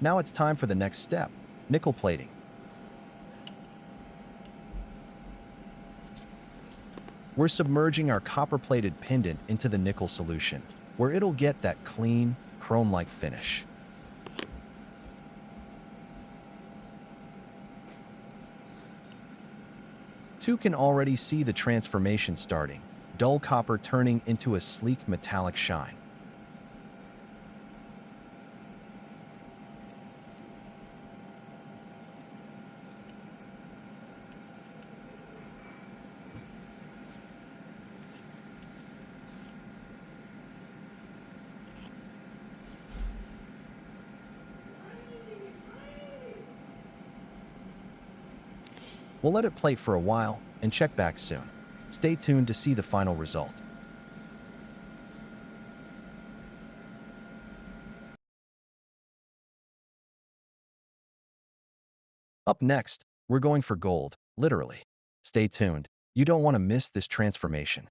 Now it's time for the next step, nickel plating. We're submerging our copper-plated pendant into the nickel solution, where it'll get that clean, chrome-like finish. You can already see the transformation starting, dull copper turning into a sleek metallic shine. We'll let it plate for a while and check back soon. Stay tuned to see the final result. Up next, we're going for gold, literally. Stay tuned. You don't want to miss this transformation.